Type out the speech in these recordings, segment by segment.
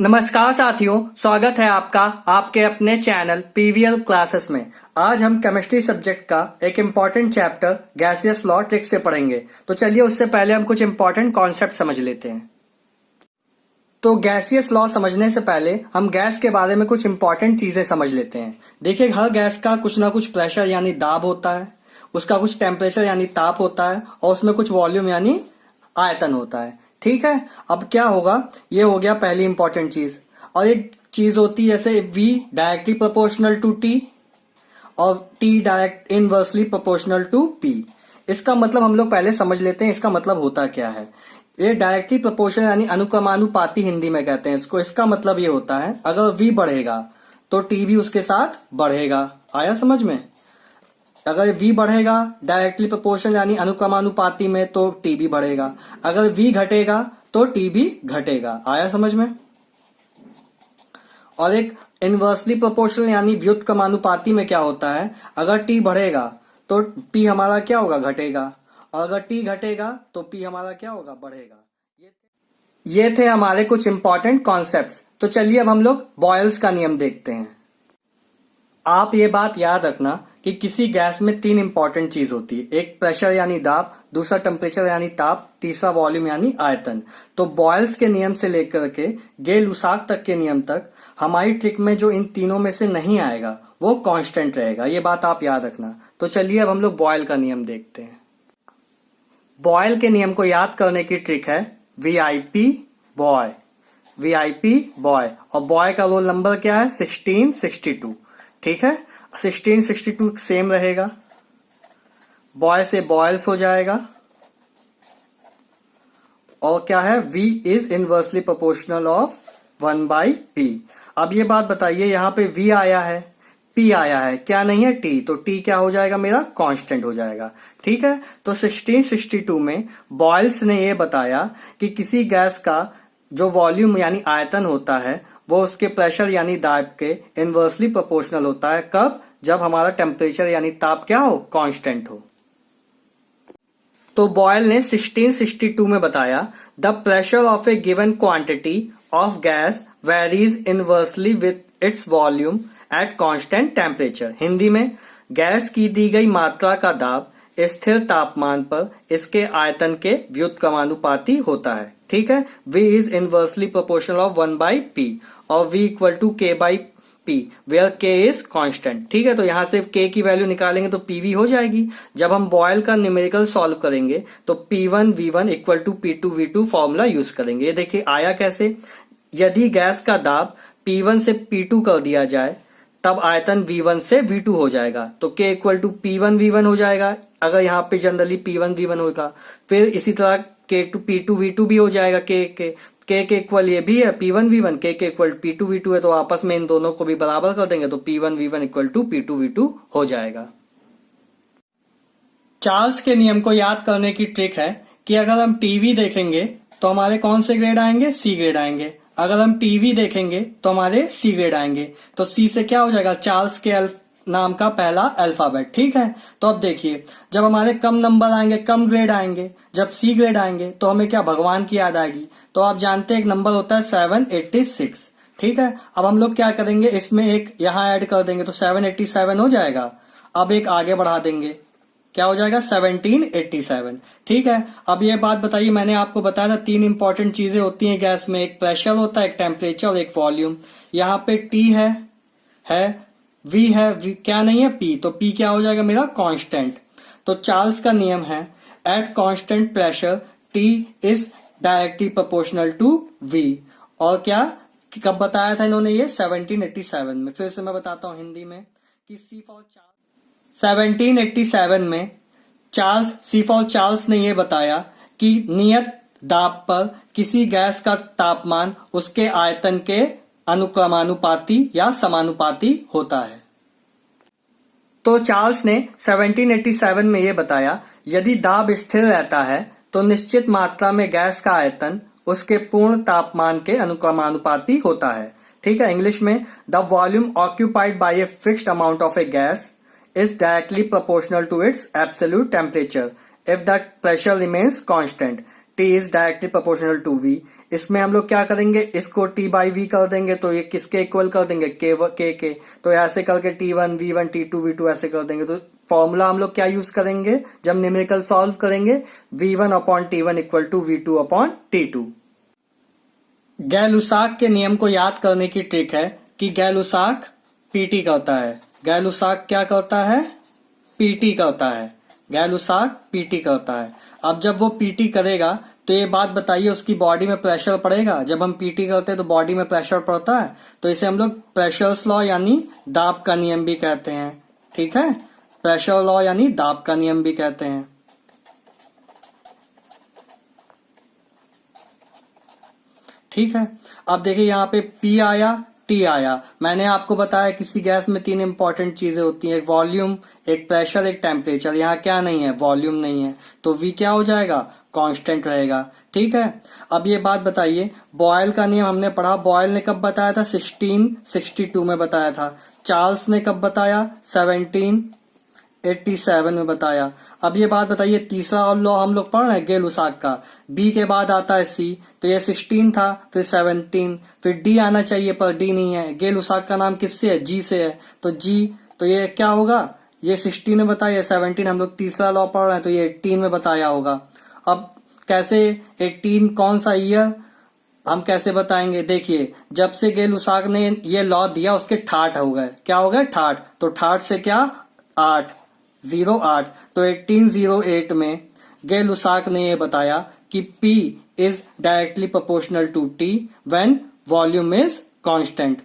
नमस्कार साथियों, स्वागत है आपका आपके अपने चैनल पीवीएल क्लासेस में। आज हम केमिस्ट्री सब्जेक्ट का एक important chapter gaseous law trick से पढ़ेंगे। तो चलिए उससे पहले हम कुछ इम्पॉर्टेंट कॉन्सेप्ट समझ लेते हैं। तो गैसियस लॉ समझने से पहले हम गैस के बारे में कुछ इम्पॉर्टेंट चीजें समझ लेते हैं। देखिए, हर गैस का कुछ ना कुछ प्रेशर यानी दाब होता है, उसका कुछ टेम्परेचर यानी ताप होता है और उसमें कुछ वॉल्यूम यानी आयतन होता है। ठीक है, अब क्या होगा, ये हो गया पहली इंपॉर्टेंट चीज। और एक चीज होती है जैसे V directly proportional to T और T direct inversely proportional to P। इसका मतलब हम लोग पहले समझ लेते हैं, इसका मतलब होता क्या है। ये डायरेक्टली प्रोपोर्शनल यानी अनुक्रमानुपाती हिंदी में कहते हैं इसको। इसका मतलब ये होता है, अगर V बढ़ेगा तो T भी उसके साथ बढ़ेगा। आया समझ में? अगर V बढ़ेगा डायरेक्टली प्रोपोर्शनल यानी अनुक्रमानुपाती में तो T भी बढ़ेगा। अगर V घटेगा तो T भी घटेगा। आया समझ में? और एक इनवर्सली प्रोपोर्शनल यानी व्युत्क्रमानुपाती में क्या होता है, अगर T बढ़ेगा तो P हमारा क्या होगा, घटेगा। और अगर T घटेगा तो P हमारा क्या होगा, बढ़ेगा। ये थे हमारे कुछ इंपॉर्टेंट कॉन्सेप्ट्स। तो चलिए अब हम लोग बॉयल्स का नियम देखते हैं। आप ये बात याद रखना कि किसी गैस में तीन इंपॉर्टेंट चीज होती है। एक प्रेशर यानी दाब, दूसरा टेम्परेचर यानी ताप, तीसरा वॉल्यूम यानी आयतन। तो बॉयल्स के नियम से लेकर के गे-लुसाक तक के नियम तक हमारी ट्रिक में जो इन तीनों में से नहीं आएगा वो कांस्टेंट रहेगा। ये बात आप याद रखना। तो चलिए अब हम लोग बॉयल का नियम देखते हैं। बॉयल के नियम को याद करने की ट्रिक है VIP बॉय, VIP बॉय। और बॉय का रोल नंबर क्या है, 1662। ठीक है, 1662 सेम रहेगा। बॉय से बॉयल्स हो जाएगा। और क्या है, V is inversely proportional of 1/P। अब ये बात बताइए, यहां पे V आया है, P आया है, क्या नहीं है, T। तो T क्या हो जाएगा, मेरा कांस्टेंट हो जाएगा। ठीक है, तो 1662 में बॉयल्स ने ये बताया कि किसी गैस का जो वॉल्यूम यानी आयतन होता है वो उसके प्रेशर यानी दाब के इनवर्सली प्रोपोर्शनल होता है। कब? जब हमारा टेम्परेचर यानी ताप क्या हो, कांस्टेंट हो। तो बॉयल ने 1662 में बताया, the pressure of A given quantity of gas varies inversely with its volume at constant temperature. Hindi में, गैस की दी गई मात्रा का दाब स्थिर तापमान पर इसके आयतन के व्युत्क्रमानुपाती होता है। ठीक है, V is inversely proportional of 1/P और V equal to K/P where K is constant. ठीक है, तो यहां से K की वैल्यू निकालेंगे तो PV हो जाएगी। जब हम बॉयल का न्यूमेरिकल सॉल्व करेंगे तो P1V1 equal to P2V2 formula use करेंगे। ये देखिए आया कैसे, यदि गैस का दाब P1 से P2 कर दिया जाए तब आयतन V1 से V2 हो जाएगा। तो K इक्वल टू P1V1 हो जाएगा, अगर यहाँ पे जनरली P1V1 होगा। फिर इसी तरह K टू P2V2 भी हो जाएगा। K के इक्वल ये भी है P1V1, K के इक्वल P2V2 है, तो आपस में इन दोनों को भी बराबर कर देंगे तो P1V1 इक्वल टू P2V2 हो जाएगा। चार्ल्स के नियम को याद करने की ट्रिक है कि अगर हम टीवी देखेंगे तो हमारे कौन से ग्रेड आएंगे, C ग्रेड आएंगे। अगर हम टीवी देखेंगे तो हमारे C ग्रेड आएंगे। तो C से क्या हो जाएगा, चार्ल्स के नाम का पहला अल्फाबेट। ठीक है, तो अब देखिए, जब हमारे कम नंबर आएंगे, कम ग्रेड आएंगे, जब C ग्रेड आएंगे तो हमें क्या, भगवान की याद आएगी। तो आप जानते हैं एक नंबर होता है 786। ठीक है, अब हम लोग क्या करेंगे, इसमें एक यहां ऐड कर देंगे तो 787 हो जाएगा। अब एक आगे बढ़ा देंगे, क्या हो जाएगा, 1787। ठीक है, अब ये बात बताइए, मैंने आपको बताया था तीन इंपॉर्टेंट चीजें होती हैं गैस में, एक प्रेशर होता है, एक टेम्परेचर और एक वॉल्यूम। यहाँ पे T है V है, V क्या नहीं है, P। तो P क्या हो जाएगा, मेरा कांस्टेंट। तो चार्ल्स का नियम है, at constant pressure T is directly proportional to V। और क्या, कब बताया था इन्होंने ये, 1787 में। फिर से मैं बताता हूं हिंदी में कि C फॉर 1787 में C फॉर चार्ल्स ने यह बताया कि नियत दाब पर किसी गैस का तापमान उसके आयतन के अनुक्रमानुपाती या समानुपाती होता है। तो चार्ल्स ने 1787 में यह बताया, यदि दाब स्थिर रहता है तो निश्चित मात्रा में गैस का आयतन उसके पूर्ण तापमान के अनुक्रमानुपाती होता है। ठीक है, इंग्लिश में, the volume occupied by a fixed amount of A gas is directly proportional to its absolute temperature if the pressure remains constant। T is directly proportional to V। इसमें हम लोग क्या करेंगे, इसको T बाई V कर देंगे तो ये किसके इक्वल कर देंगे, K के। तो ऐसे करके T1 V1 T2 V2 ऐसे कर देंगे। तो फॉर्मूला हम लोग क्या यूज करेंगे जब न्यूमेरिकल सॉल्व करेंगे, V1 upon T1 equal to V2 upon T2। Gay Lussac के नियम को याद करने की ट्रिक है कि गैल-लुसाक पीटी करता है। गैल-लुसाक क्या करता है, पीटी करता है। गैल-लुसाक पीटी करता है। अब जब वो पीटी करेगा तो ये बात बताइए उसकी बॉडी में प्रेशर पड़ेगा। जब हम पीटी करते हैं तो बॉडी में प्रेशर पड़ता है, तो इसे हम लोग प्रेशर्स लॉ यानी दाब का नियम भी कहते हैं। ठीक है, प्रेशर लॉ यानी दाब का नियम भी कहते हैं। ठीक है, अब देखिए यहाँ पे P आया, T आया। मैंने आपको बताया किसी गैस में 3 इंपॉर्टेंट चीजें होती हैं, एक वॉल्यूम, एक प्रेशर, एक टेम्परेचर। यहाँ क्या नहीं है, वॉल्यूम नहीं है, तो V क्या हो जाएगा, कांस्टेंट रहेगा। ठीक है, अब ये बात बताइए, बॉयल का नियम हमने पढ़ा, बॉयल ने कब बताया था, 1662 में बताया था। चार्ल्स ने कब बताया, 1787 में बताया। अब ये बात बताइए, तीसरा और लॉ हम लोग पढ़ रहे हैं गैल-लुसाक का, B के बाद आता है C, तो ये 16 था, फिर 17, फिर D आना चाहिए पर D नहीं है। गैल-लुसाक का नाम किससे है, G से है, तो G, तो ये क्या होगा, ये 16 में बताया, 17 हम लोग तीसरा लॉ पढ़ रहे हैं तो ये 18 में बताया होगा। अब कैसे 18 कौन सा ईयर हम कैसे बताएंगे, देखिए जब से गैल-लुसाक ने ये लॉ दिया उसके 68 हो गए। क्या हो गए, 68, तो 68 से क्या 8, 08, तो 1808 में गैल-लुसाक ने ये बताया कि P is directly proportional to T when volume is constant.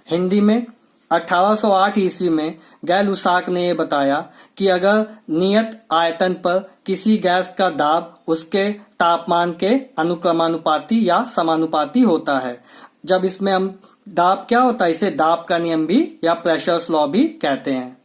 Hindi में 1808 ईस्वी में गैल-लुसाक ने ये बताया कि अगर नियत आयतन पर किसी गैस का दाब उसके तापमान के अनुक्रमानुपाती या समानुपाती होता है। जब इसमें हम दाब क्या होता है, इसे दाब का नियम भी या प्रेशर्स लॉ भी कहते हैं।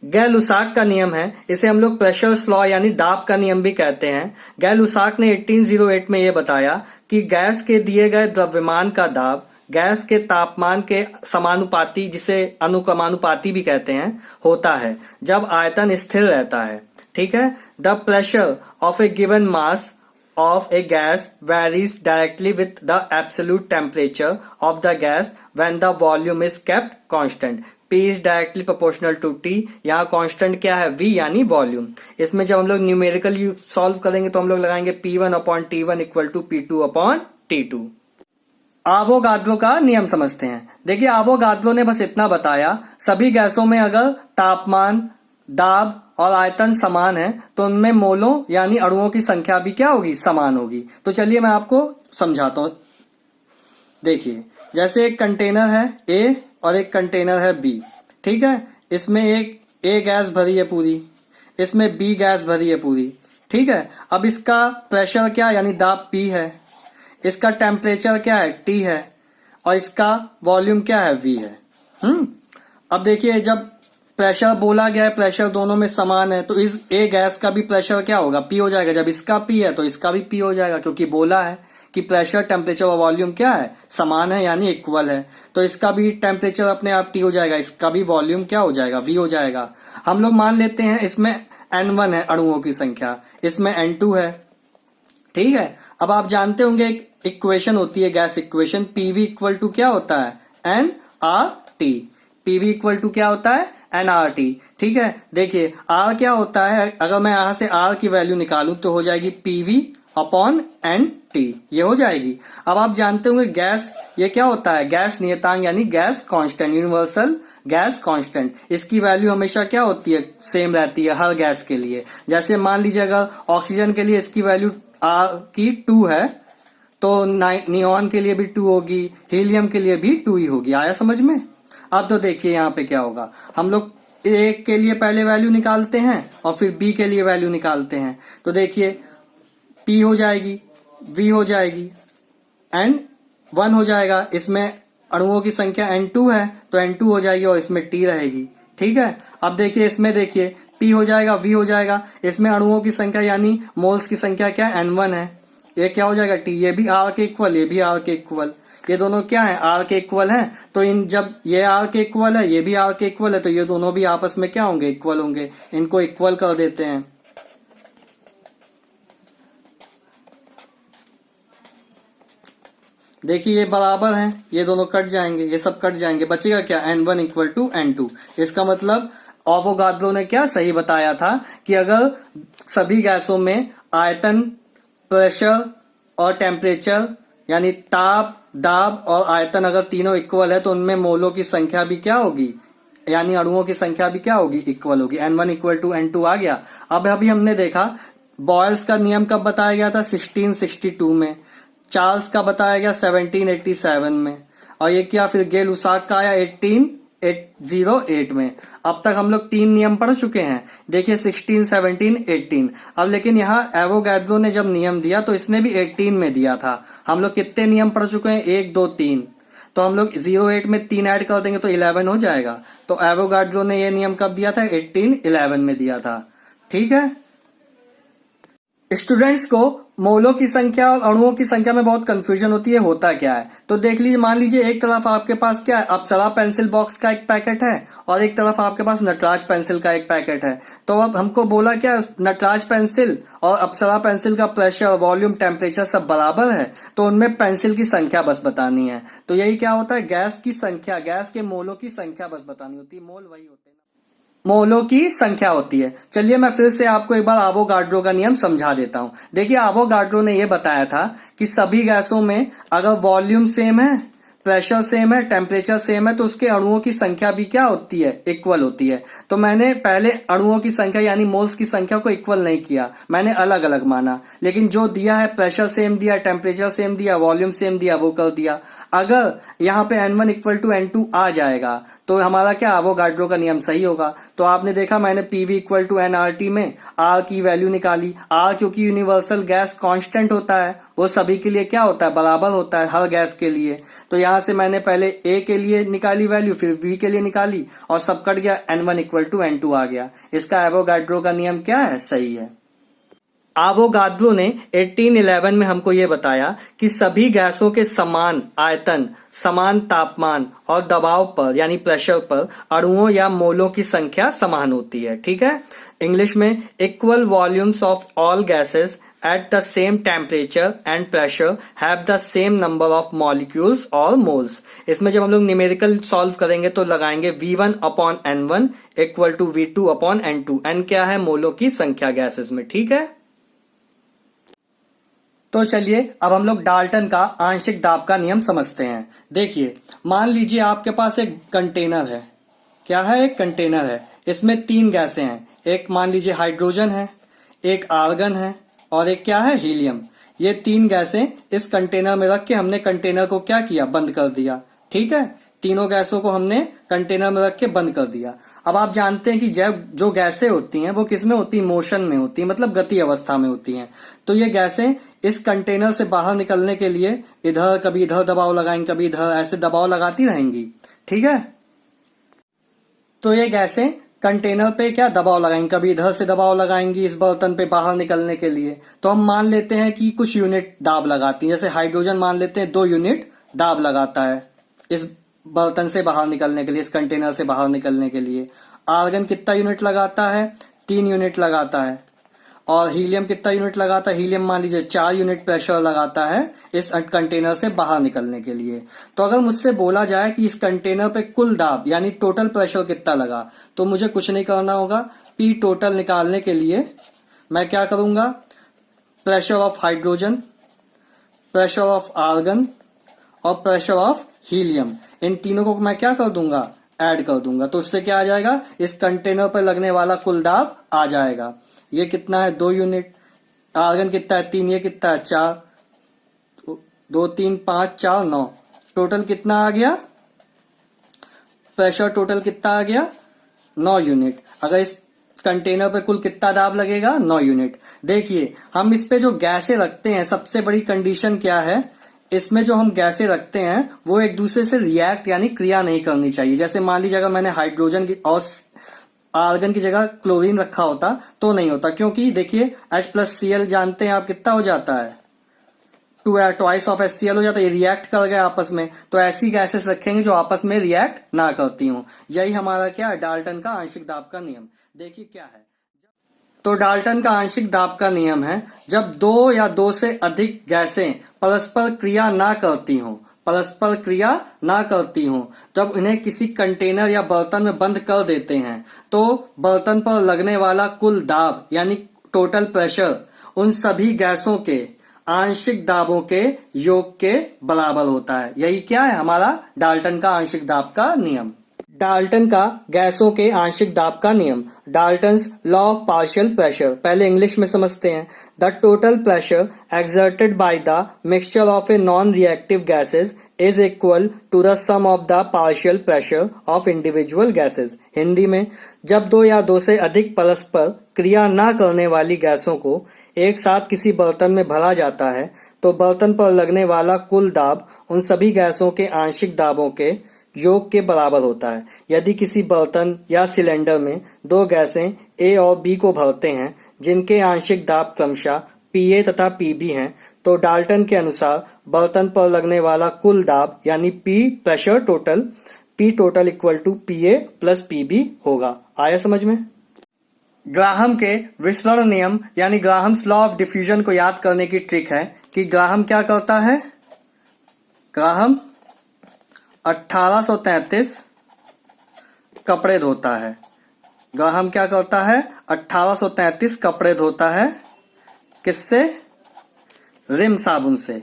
गैल-लुसाक का नियम है, इसे हम लोग प्रेशर्स लॉ यानी दाब का नियम भी कहते हैं। गैल-लुसाक ने 1808 में यह बताया कि गैस के दिए गए द्रव्यमान का दाब गैस के तापमान के समानुपाती, जिसे अनुक्रमानुपाती भी कहते हैं, होता है जब आयतन स्थिर रहता है। ठीक है, the pressure of A given mass of a gas varies directly with the absolute temperature of the gas when the volume is kept constant. P is directly proportional to T। यहाँ कांस्टेंट क्या है, V यानी volume. इसमें जब हम लोग numerical solve करेंगे तो हम लोग लगाएंगे P1 upon T1 equal to P2 upon T2। Avogadro का नियम समझते हैं। देखिए आवोगाद्रो ने बस इतना बताया, सभी गैसों में अगर तापमान, दाब और आयतन समान है तो उनमें मोलों यानी अणुओं की संख्या भी क्या होगी, समान होगी। तो चलिए मैं आपको समझाता हूं। देखिए जैसे एक कंटेनर है A और एक कंटेनर है B। ठीक है, इसमें एक A गैस भरी है पूरी, इसमें B गैस भरी है पूरी। ठीक है, अब इसका प्रेशर क्या यानी दाब P है, इसका टेम्परेचर क्या है T है, और इसका वॉल्यूम क्या है V है। अब देखिए जब प्रेशर बोला गया है, प्रेशर दोनों में समान है, तो इस A गैस का भी प्रेशर क्या होगा, P हो जाएगा। जब इसका P है तो इसका भी P हो जाएगा, क्योंकि बोला है कि प्रेशर, टेम्परेचर और वॉल्यूम क्या है, समान है यानी इक्वल है। तो इसका भी टेम्परेचर अपने आप T हो जाएगा, इसका भी वॉल्यूम क्या हो जाएगा, V हो जाएगा। हम लोग मान लेते हैं इसमें N1 है अणुओं की संख्या, इसमें N2 है। ठीक है, अब आप जानते होंगे एक इक्वेशन होती है gas equation, PV equal to क्या होता है, nRT। PV इक्वल टू क्या होता है, nRT। ठीक है, देखिए R क्या होता है, अगर मैं यहां से R की वैल्यू निकालूं तो हो जाएगी PV अपॉन NT, ये हो जाएगी। अब आप जानते होंगे गैस ये क्या होता है, गैस नियतांक यानी gas constant, universal gas constant. इसकी वैल्यू हमेशा क्या होती है, सेम रहती है हर गैस के लिए। जैसे मान लीजिए अगर ऑक्सीजन के लिए इसकी वैल्यू R की 2 है तो नियॉन के लिए भी 2 होगी, हीलियम के लिए भी 2 ही होगी। आया समझ में। अब तो देखिए यहाँ पे क्या होगा, हम लोग A के लिए पहले वैल्यू निकालते हैं और फिर B के लिए वैल्यू निकालते हैं। तो देखिए P हो जाएगी, V हो जाएगी, N1 हो जाएगा, इसमें अणुओं की संख्या N2 है तो N2 हो जाएगी और इसमें T रहेगी। ठीक है, अब देखिए इसमें देखिए P हो जाएगा, V हो जाएगा, इसमें अणुओं की संख्या यानी मोल्स की संख्या क्या है, N1 है, ये क्या हो जाएगा T। ये भी R के इक्वल, ये भी R के इक्वल, ये दोनों क्या है, R के इक्वल हैं। तो इन जब ये R के इक्वल है, ये भी R के इक्वल है, तो ये दोनों भी आपस में क्या होंगे, इक्वल होंगे। इनको इक्वल कर देते हैं। देखिए ये बराबर हैं, ये दोनों कट जाएंगे, ये सब कट जाएंगे, बचेगा क्या N1 इक्वल टू N2। इसका मतलब एवोगाड्रो ने क्या सही बताया था कि अगर सभी गैसों में आयतन, प्रेशर और टेम्परेचर यानी ताप, दाब और आयतन अगर तीनों इक्वल है तो उनमें मोलों की संख्या भी क्या होगी, यानी अणुओं की संख्या भी क्या होगी, इक्वल होगी। N1 इक्वल टू N2 आ गया। अब अभी हमने देखा बॉयल्स का नियम कब बताया गया था, 1662 में। चार्ल्स का बताया गया 1787 में। और ये क्या फिर गेल उसाक का आया 1808 में। अब तक हम लोग 3 नियम पढ़ चुके हैं। देखिए 16, 17, 18। अब लेकिन यहाँ एवोगैड्रो ने जब नियम दिया तो इसने भी 18 में दिया था। हम लोग कितने नियम पढ़ चुके हैं, 1, 2, 3। तो हम लोग 08 में 3 ऐड कर देंगे तो 11 हो जाएगा। तो एवोगैड्रो ने ये नियम कब दिया था, 1811 में दिया था। ठीक है। स्टूडेंट्स को मोलों की संख्या और अणुओं की संख्या में बहुत कंफ्यूजन होती है, होता क्या है। तो देख लीजिए, मान लीजिए एक तरफ आपके पास क्या है, अप्सरा पेंसिल बॉक्स का एक पैकेट है और एक तरफ आपके पास नटराज पेंसिल का एक पैकेट है। तो अब हमको बोला क्या, नटराज पेंसिल और अप्सरा पेंसिल का प्रेशर, वॉल्यूम, टेम्परेचर सब बराबर है, तो उनमें पेंसिल की संख्या बस बतानी है। तो यही क्या होता है, गैस की संख्या, गैस के मोलों की संख्या बस बतानी होती है। मोल वही होते हैं, मोलों की संख्या होती है। चलिए मैं फिर से आपको एक बार एवोगाड्रो का नियम समझा देता हूं। देखिए एवोगाड्रो ने यह बताया था कि सभी गैसों में अगर वॉल्यूम सेम है, प्रेशर सेम है, टेम्परेचर सेम है, तो उसके अणुओं की संख्या भी क्या होती है, इक्वल होती है। तो मैंने पहले अणुओं की संख्या यानी मोल्स की संख्या को इक्वल नहीं किया, मैंने अलग अलग माना। लेकिन जो दिया है, प्रेशर सेम दिया, टेम्परेचर सेम दिया, वॉल्यूम सेम दिया, वो कर दिया। अगर यहाँ पे N1 इक्वल टू N2 आ जाएगा तो हमारा क्या, एवोगाड्रो का नियम सही होगा। तो आपने देखा मैंने PV इक्वल टू NRT में R की वैल्यू निकाली। R क्योंकि यूनिवर्सल गैस कांस्टेंट होता है, वो सभी के लिए क्या होता है, बराबर होता है हर गैस के लिए। तो यहां से मैंने पहले A के लिए निकाली वैल्यू, फिर B के लिए निकाली और सब कट गया, N1 इक्वल टू N2 आ गया। इसका एवोगाड्रो का नियम क्या है, सही है। एवोगाड्रो ने 1811 में हमको ये बताया कि सभी गैसों के समान आयतन, समान तापमान और दबाव पर यानी प्रेशर पर अणुओं या मोलों की संख्या समान होती है। ठीक है। इंग्लिश में equal volumes of all gases at the same temperature and pressure have the same number of molecules और मोल्स। इसमें जब हम लोग न्यूमेरिकल सॉल्व करेंगे तो लगाएंगे V1 upon N1 equal to V2 upon N2। N क्या है, मोलों की संख्या गैसेस में। ठीक है। तो चलिए अब हम लोग डाल्टन का आंशिक दाब का नियम समझते हैं। देखिए मान लीजिए आपके पास एक कंटेनर है। क्या है, एक कंटेनर है। इसमें 3 गैसें हैं। एक मान लीजिए हाइड्रोजन है, एक आर्गन है और एक क्या है, हीलियम। ये 3 गैसें इस कंटेनर में रख के हमने कंटेनर को क्या किया, बंद कर दिया। ठीक है। तीनों गैसों को हमने कंटेनर में रख के बंद कर दिया। अब आप जानते हैं कि जब जो गैसें होती हैं वो किसमें होती हैं, मोशन में होती हैं, मतलब गति अवस्था में होती हैं। तो ये गैसें इस कंटेनर से बाहर निकलने के लिए इधर कभी इधर दबाव लगाएंगे, कभी इधर, ऐसे दबाव लगाती रहेंगी। ठीक है। तो ये गैसें कंटेनर पे क्या दबाव लगाएंगे, कभी इधर से दबाव लगाएंगी इस बर्तन पे बाहर निकलने के लिए। तो हम मान लेते हैं कि कुछ यूनिट दाब लगाती हैं। जैसे हाइड्रोजन मान लेते हैं 2 यूनिट दाब लगाता है इस बर्तन से बाहर निकलने के लिए, इस कंटेनर से बाहर निकलने के लिए। आर्गन कितना यूनिट लगाता है, 3 यूनिट लगाता है। और हीलियम कितना यूनिट लगाता है, हीलियम मान लीजिए 4 यूनिट प्रेशर लगाता है इस कंटेनर से बाहर निकलने के लिए। तो अगर मुझसे बोला जाए कि इस कंटेनर पे कुल दाब यानी टोटल प्रेशर कितना लगा, तो मुझे कुछ नहीं करना होगा। P टोटल निकालने के लिए मैं क्या करूंगा, pressure of hydrogen, pressure of argon और प्रेशर ऑफ हीलियम, इन तीनों को मैं क्या कर दूंगा, ऐड कर दूंगा। तो उससे क्या आ जाएगा, इस कंटेनर पर लगने वाला कुल दाब आ जाएगा। ये कितना है, 2 यूनिट। आर्गन कितना है, 3। ये कितना है, 4। 2, 3, 5, 4, 9। टोटल कितना आ गया, प्रेशर टोटल कितना आ गया, 9 यूनिट। अगर इस कंटेनर पे कुल कितना दाब लगेगा, 9 यूनिट। देखिए हम इस पे जो गैसें रखते हैं, सबसे बड़ी कंडीशन क्या है, इसमें जो हम गैसें रखते हैं वो एक दूसरे से रिएक्ट यानी क्रिया नहीं करनी चाहिए। जैसे मान लीजिए अगर मैंने हाइड्रोजन की और आर्गन की जगह क्लोरीन रखा होता तो नहीं होता, क्योंकि देखिए H+Cl जानते हैं आप कितना हो जाता है, 2 ट्वाइस ऑफ HCl हो जाता है। ये रिएक्ट कर गए आपस में। तो ऐसी गैसेस रखेंगे जो आपस में रिएक्ट ना करती हूं। यही हमारा क्या है, डाल्टन का आंशिक दाब का नियम। देखिए क्या है, तो डाल्टन का आंशिक दाब का नियम है, जब दो या दो से अधिक गैसें परस्पर क्रिया ना करती हों, परस्पर क्रिया ना करती हों, जब इन्हें किसी कंटेनर या बर्तन में बंद कर देते हैं, तो बर्तन पर लगने वाला कुल दाब यानी टोटल प्रेशर उन सभी गैसों के आंशिक दाबों के योग के बराबर होता है। यही क्या है? हमारा डाल्टन का आंशिक दाब का नियम। डाल्टन का गैसों के आंशिक दाब का नियम, Dalton's law of partial pressure. पहले इंग्लिश में समझते हैं। The total pressure exerted by the mixture of a non reactive gases is equal to the sum of the partial pressure of individual gases. Hindi में, जब दो या दो से अधिक परस्पर क्रिया न करने वाली गैसों को एक साथ किसी बर्तन में भरा जाता है, तो बर्तन पर लगने वाला कुल दाब उन सभी गैसों के आंशिक दाबों के योग के बराबर होता है। यदि किसी बर्तन या सिलेंडर में दो गैसें ए और बी को भरते हैं, जिनके आंशिक दाब क्रमशः पीए तथा पीबी हैं, तो डाल्टन के अनुसार बर्तन पर लगने वाला कुल दाब यानी P pressure total, P total equal to PA plus PB होगा। आया समझ में? ग्राहम के विसरण नियम यानी ग्राहम्स लॉ ऑफ डिफ्यूजन को याद करने की ट्रिक है कि ग्राहम क्या करता है? ग्राहम 1833 कपड़े धोता है। ग्राहम क्या करता है? 1833 कपड़े धोता है। किससे? रिम साबुन से।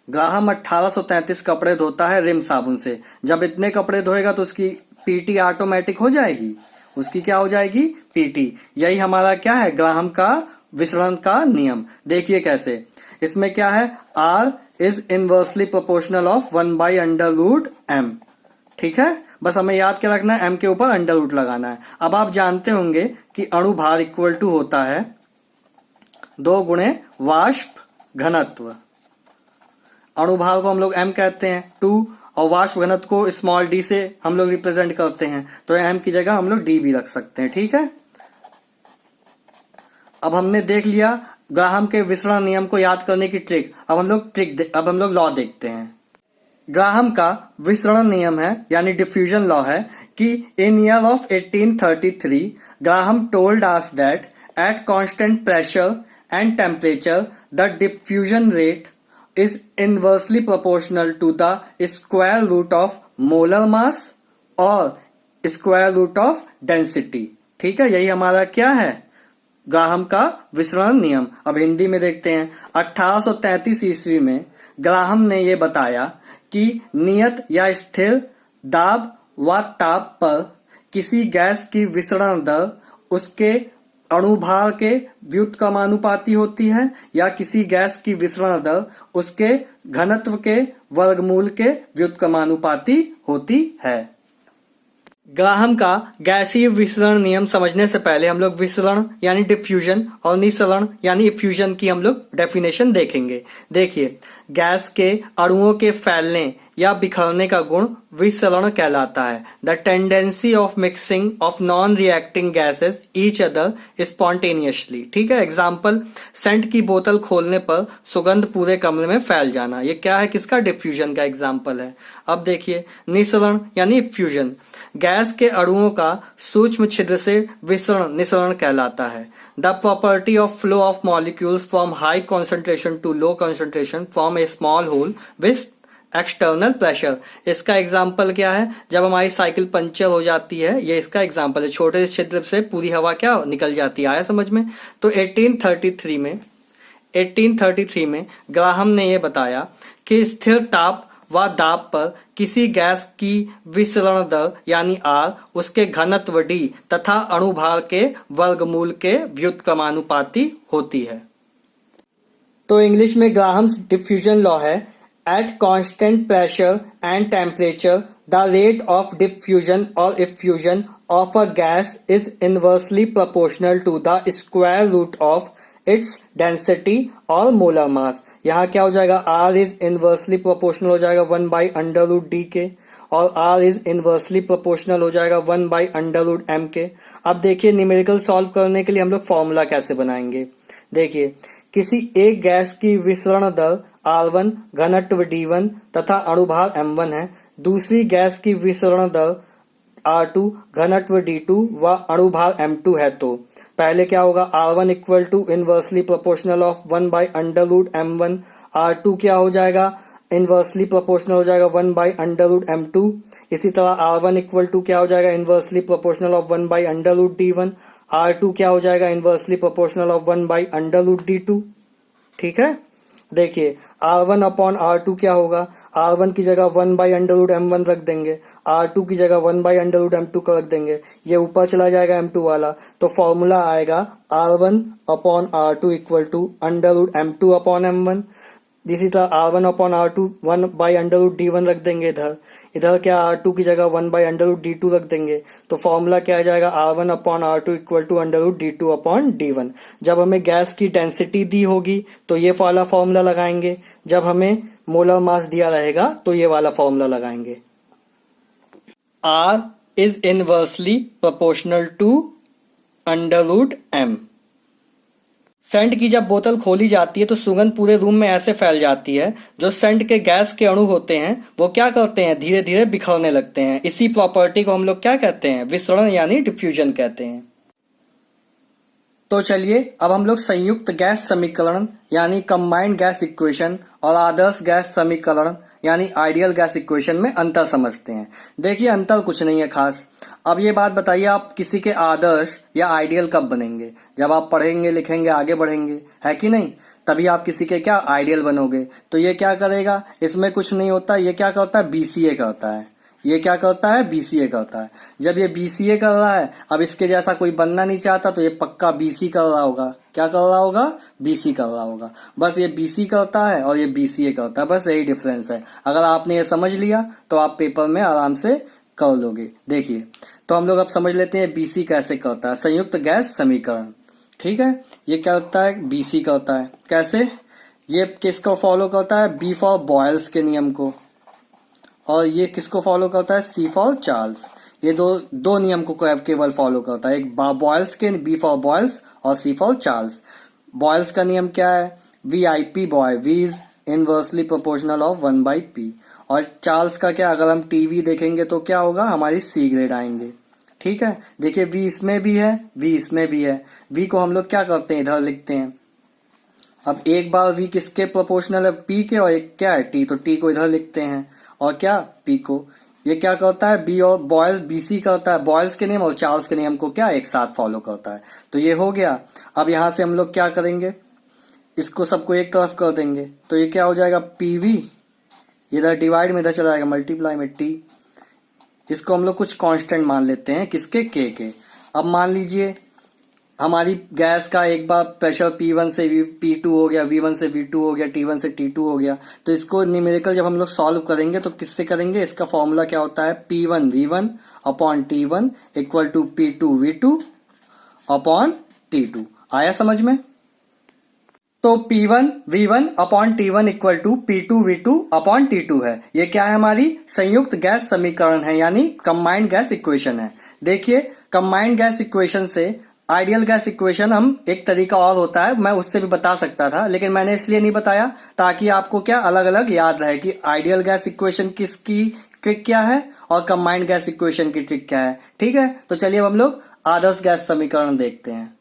ग्राहम 1833 कपड़े धोता है रिम साबुन से। जब इतने कपड़े धोएगा तो उसकी पीटी ऑटोमेटिक हो जाएगी। उसकी क्या हो जाएगी? पीटी। यही हमारा क्या है? ग्राहम का विसरण का नियम। देखिए कैसे। इसमें क्या है? R is inversely proportional of 1/√m। ठीक है, बस हमें याद क्या रखना है? m के ऊपर अंडर रूट लगाना है। अब आप जानते होंगे कि अणु भार इक्वल टू होता है 2 गुणे वाष्प घनत्व। अणु भार को हम लोग m कहते हैं 2, और वाष्प घनत्व को स्मॉल d से हम लोग रिप्रेजेंट करते हैं, तो m की जगह हम लोग d भी रख सकते हैं। ठीक है, अब हमने देख लिया ग्राहम के विसरण नियम को याद करने की ट्रिक। अब हम लोग लॉ देखते हैं। ग्राहम का विसरण नियम है यानी डिफ्यूजन लॉ है कि in year of 1833 Graham told us that at constant pressure and temperature the diffusion rate is inversely proportional to the square root of molar mass और square root of density। ठीक है, यही हमारा क्या है? Graham का विसरण नियम। अब हिंदी में देखते हैं। 1833 ईस्वी में ग्राहम ने यह बताया कि नियत या स्थिर दाब व ताप पर किसी गैस की विसरण दर उसके अणुभार के व्युत्क्रमानुपाती होती है, या किसी गैस की विसरण दर उसके घनत्व के वर्गमूल के व्युत्क्रमानुपाती होती है। ग्राहम का गैसीय विसरण नियम समझने से पहले हम लोग विसरण यानी डिफ्यूजन और निसरण यानी इफ्यूजन की हम लोग डेफिनेशन देखेंगे। देखिए, गैस के अणुओं के फैलने या बिखरने का गुण विसरण कहलाता है। The tendency of mixing of non reacting gases each other spontaneously. ठीक है, एग्जाम्पल, सेंट की बोतल खोलने पर सुगंध पूरे कमरे में फैल जाना। ये क्या है? किसका? डिफ्यूजन का एग्जाम्पल है। अब देखिए निसरण यानी इफ्यूजन, गैस के अणुओं का सूक्ष्म छिद्र से विसरण निसरण कहलाता है। The property of flow of molecules from high concentration to low concentration from a small hole with external pressure. इसका एग्जाम्पल क्या है? जब हमारी साइकिल पंचर हो जाती है, ये इसका एग्जाम्पल है। छोटे छिद्र से पूरी हवा क्या निकल जाती है। आया समझ में? तो 1833 में ग्राहम ने यह बताया कि स्थिर ताप व दाब पर किसी गैस की विसरण दर यानी R उसके घनत्व D तथा अणुभार के वर्गमूल के व्युत्क्रमानुपाती होती है। तो इंग्लिश में ग्राहम्स डिफ्यूजन लॉ है, at constant pressure and temperature the rate of diffusion or effusion of a gas is inversely proportional to the square root of its density और molar mass। यहाँ क्या हो जाएगा? R is inversely proportional हो जाएगा 1/√D के, और R is inversely proportional हो जाएगा 1/√m के। अब देखिए न्यूमेरिकल सॉल्व करने के लिए हम लोग फॉर्मूला कैसे बनाएंगे। देखिए, किसी एक गैस की विसरण दर R1 घनत्व D1 तथा अणुभार M1 है। दूसरी गैस की विसरण दर R2, घनत्व D2 व अणुभार M2 है तो पहले क्या होगा, R1 equal to inversely proportional of 1 by under root M1, R2 क्या हो जाएगा, इनवर्सली प्रोपोर्शनल हो जाएगा 1 बाई अंडर रूट M2। इसी तरह R1 इक्वल टू क्या हो जाएगा, inversely proportional of 1 by under root D1, R2 क्या हो जाएगा, inversely proportional of 1 by under root D2। ठीक है, देखिए R1 अपॉन R2 क्या होगा, R1 की जगह 1 बाई अंडर रूट M1 रख देंगे, R2 की जगह 1 बाई अंडर रूट M2 का रख देंगे, ये ऊपर चला जाएगा M2 वाला, तो फॉर्मूला आएगा R1 upon R2 equal to under root M2 upon M1। इसी तरह R1 upon R2 1 by under root D1 रख देंगे, इधर क्या R2 की जगह 1 बाई अंडर रूट D2 रख देंगे, तो फॉर्मूला क्या आ जाएगा, R1 upon R2 equal to under root D2 upon D1। जब हमें गैस की डेंसिटी दी होगी तो ये वाला फॉर्मूला लगाएंगे, जब हमें मोलर मास दिया रहेगा तो ये वाला फॉर्मूला लगाएंगे। R is inversely proportional to under root M। Scent की जब बोतल खोली जाती है तो सुगंध पूरे रूम में ऐसे फैल जाती है, जो सेंट के गैस के अणु होते हैं वो क्या करते हैं, धीरे धीरे बिखरने लगते हैं। इसी प्रॉपर्टी को हम लोग क्या कहते हैं, विसरण यानी डिफ्यूजन कहते हैं। तो चलिए अब हम लोग संयुक्त गैस समीकरण यानी कंबाइंड गैस इक्वेशन और आदर्श गैस समीकरण यानी आइडियल गैस इक्वेशन में अंतर समझते हैं। देखिए अंतर कुछ नहीं है खास। अब ये बात बताइए, आप किसी के आदर्श या आइडियल कब बनेंगे, जब आप पढ़ेंगे लिखेंगे आगे बढ़ेंगे, है कि नहीं, तभी आप किसी के क्या आइडियल बनोगे। तो ये क्या करेगा, इसमें कुछ नहीं होता, ये क्या करता है, बीसीए करता है। ये क्या करता है, बीसीए करता है। जब ये बीसीए कर रहा है, अब इसके जैसा कोई बनना नहीं चाहता तो ये पक्का बीसी कर रहा होगा। क्या कर रहा होगा, बीसी कर रहा होगा। बस ये बीसी करता है और ये बीसीए करता है, बस यही डिफरेंस है। अगर आपने ये समझ लिया तो आप पेपर में आराम से कर लोगे। देखिए तो हम लोग अब समझ लेते हैं बीसी कैसे करता है, संयुक्त गैस समीकरण। ठीक है, ये क्या करता है, बीसी करता है। कैसे, ये किसको फॉलो करता है, बी फॉर बॉयल्स के नियम को, और ये किसको फॉलो करता है, सी फॉर चार्ल्स। ये दो नियम को केवल फॉलो करता है, एक बॉयल्स के, बी फॉर बॉयल्स और सी फॉर चार्ल्स। बॉयल्स का नियम क्या है, V I P boy, V is inversely proportional of 1 by P. और चार्ल्स का क्या, अगर हम टीवी देखेंगे तो क्या होगा, हमारी सी ग्रेड आएंगे। ठीक है, देखिए वी इसमें भी है, वी इसमें भी है। वी को हम लोग क्या करते हैं, इधर लिखते हैं। अब एक बार वी किसके प्रोपोर्शनल है, पी के, और एक क्या है, टी, तो टी को इधर लिखते हैं और क्या, पी को। ये क्या करता है, बी और बॉयल्स बीसी करता है, बॉयल्स के नियम और चार्ल्स के नियम को क्या एक साथ फॉलो करता है। तो ये हो गया। अब यहां से हम लोग क्या करेंगे, इसको सबको एक तरफ कर देंगे, तो ये क्या हो जाएगा, पीवी, इधर डिवाइड में इधर चला जाएगा मल्टीप्लाई में टी। इसको हम लोग कुछ कांस्टेंट मान लेते हैं, किसके, के। अब मान लीजिए हमारी गैस का एक बार प्रेशर P1 से P2 हो गया, V1 से V2 हो गया, T1 से T2 हो गया। तो इसको न्यूमेरिकल जब हम लोग सॉल्व करेंगे तो किससे करेंगे, इसका फॉर्मूला क्या होता है, P1 V1 upon T1 equal to P2 V2 upon T2। आया समझ में। तो P1 V1 upon T1 equal to P2 V2 upon T2 है। ये क्या है, हमारी संयुक्त गैस समीकरण है, यानी कंबाइंड गैस इक्वेशन है। देखिए कंबाइंड गैस इक्वेशन से आइडियल गैस इक्वेशन हम एक तरीका और होता है, मैं उससे भी बता सकता था, लेकिन मैंने इसलिए नहीं बताया ताकि आपको क्या अलग अलग याद रहे कि आइडियल गैस इक्वेशन किसकी ट्रिक क्या है और कंबाइंड गैस इक्वेशन की ट्रिक क्या है। ठीक है, तो चलिए अब हम लोग आदर्श गैस समीकरण देखते हैं।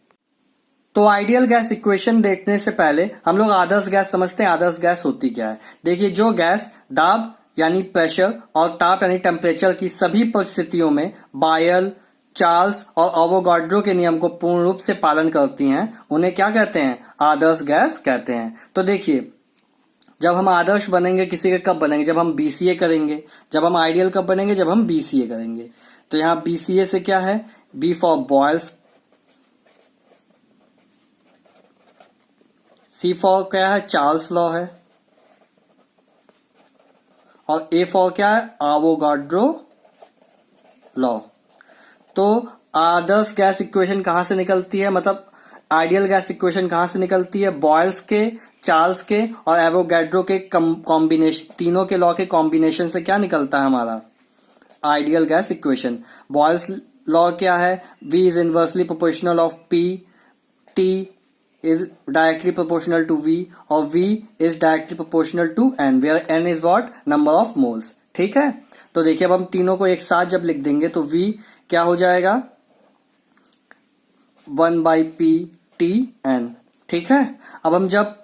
तो आइडियल गैस इक्वेशन देखने से पहले हम लोग आदर्श गैस समझते हैं। आदर्श गैस होती क्या है, देखिए जो गैस दाब यानी प्रेशर और ताप यानी टेम्परेचर की सभी परिस्थितियों में बायल, चार्ल्स और अवोगाड्रो के नियम को पूर्ण रूप से पालन करती हैं, उन्हें क्या कहते हैं, आदर्श गैस कहते हैं। तो देखिए जब हम आदर्श बनेंगे किसी के, कब बनेंगे, जब हम बीसीए करेंगे। जब हम आइडियल कब बनेंगे, जब हम बीसीए करेंगे। तो यहां बीसीए से क्या है, B for Boyle's, C for क्या है, चार्ल्स लॉ है, और ए फॉर क्या है, एवोगाड्रो लॉ। तो आदर्श गैस इक्वेशन कहां से निकलती है, मतलब आइडियल गैस इक्वेशन कहां से निकलती है, बॉयल्स के, चार्ल्स के और एवोगाड्रो के कॉम्बिनेशन, तीनों के लॉ के कॉम्बिनेशन से क्या निकलता है हमारा ideal gas equation. Boyle's law क्या है, V is inversely proportional of P, T is directly proportional to V और V is directly proportional to N, where N is what, number of moles। ठीक है, तो देखिए अब हम तीनों को एक साथ जब लिख देंगे तो v क्या हो जाएगा 1/p(T(n). ठीक है, अब हम जब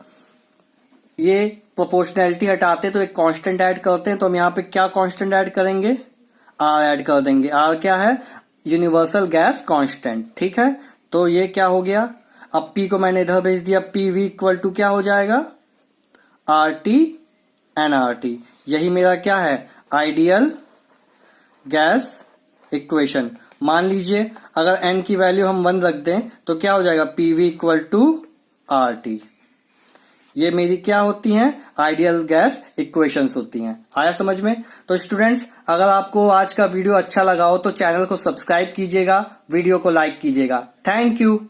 ये प्रोपोर्शनैलिटी हटाते तो एक कांस्टेंट ऐड करते हैं, तो हम यहाँ पे क्या कांस्टेंट ऐड करेंगे, r ऐड कर देंगे। r क्या है, यूनिवर्सल गैस कांस्टेंट। ठीक है, तो ये क्या हो गया, अब p को मैंने इधर भेज दिया, pv इक्वल टू क्या हो जाएगा RT nRT। यही मेरा क्या है आइडियल गैस इक्वेशन। मान लीजिए अगर n की वैल्यू हम 1 रख दें तो क्या हो जाएगा pv इक्वल टू RT। ये मेरी क्या होती हैं आइडियल गैस इक्वेशंस होती हैं। आया समझ में। तो स्टूडेंट्स अगर आपको आज का वीडियो अच्छा लगा हो तो चैनल को सब्सक्राइब कीजिएगा, वीडियो को लाइक कीजिएगा। Thank you.